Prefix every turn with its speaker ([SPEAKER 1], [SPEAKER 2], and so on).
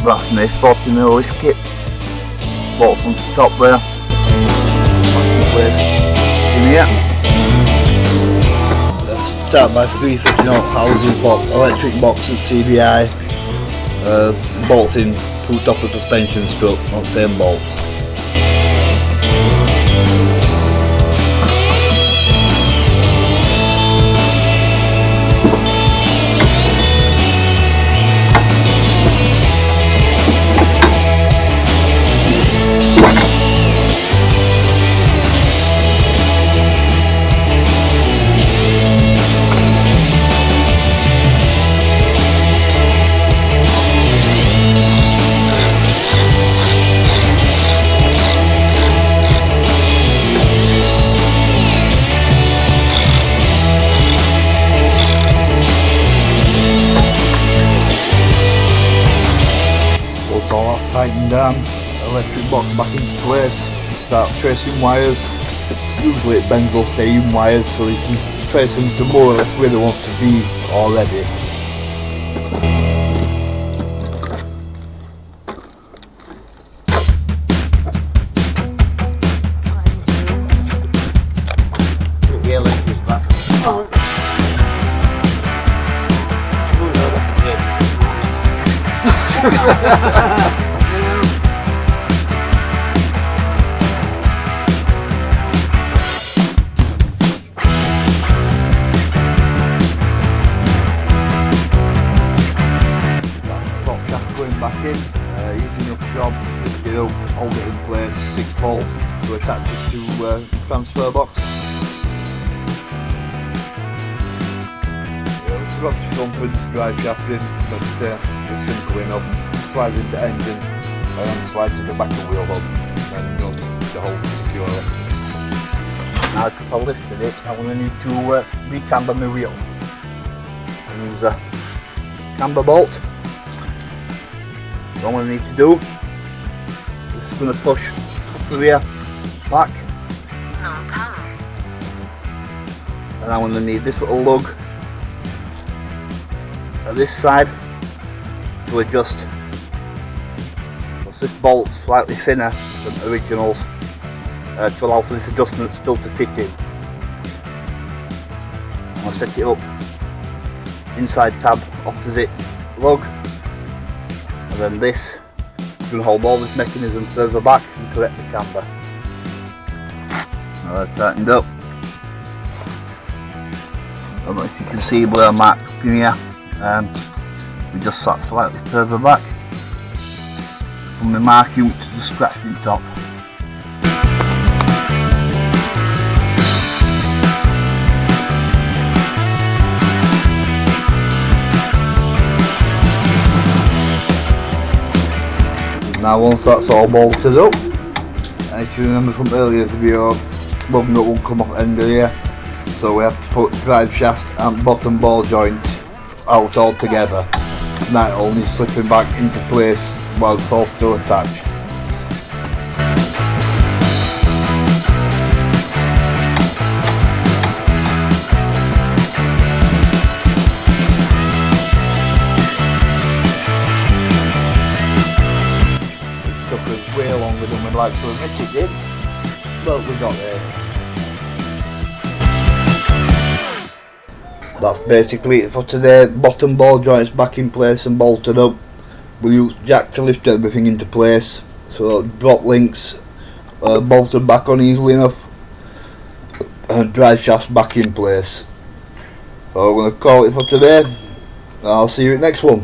[SPEAKER 1] that's me, 40mm lift kit. Bolts on the top there. In here. Start by 350 housing box, electric box at CBI. Bolts in full top of suspension strut, not same bolts. So that's tightened down, electric box back into place, and start tracing wires. Usually it bends those stay-in wires so you can trace them to more or less where they want to be already. Prop shaft going back in, using up job, lift it up, hold it in place, 6 bolts to attach it to transfer box. Forgot to come with this drive shaft in, but just simple enough. Slide into engine and then slide to the back of the wheel hub and to hold it securely. Now because I lifted it, I'm going to need to recamber my wheel. And use a camber bolt. What I'm going to need to do is going to push through here, back.
[SPEAKER 2] No power.
[SPEAKER 1] And I'm going to need this little lug at this side to adjust. This bolt's slightly thinner than originals to allow for this adjustment still to fit in. I'll set it up inside tab opposite lug, and then this is going to hold all this mechanism further back and correct the camber. Now that's tightened up. I don't know if you can see where I marked up in here. We just sat slightly further back from the marking, which is the scratching top. Now once that's all bolted up, and if you remember from earlier video, lug nut won't come off the end of here, so we have to put the drive shaft and bottom ball joint out all together. And that all needs slipping back into place while it's all still attached. It took us way longer than we'd like to admit it did, but we got there. That's basically it for today. Bottom ball joints back in place and bolted up. We'll use jack to lift everything into place. So drop links bolted back on easily enough, and drive shafts back in place. So we're going to call it for today. I'll see you at the next one.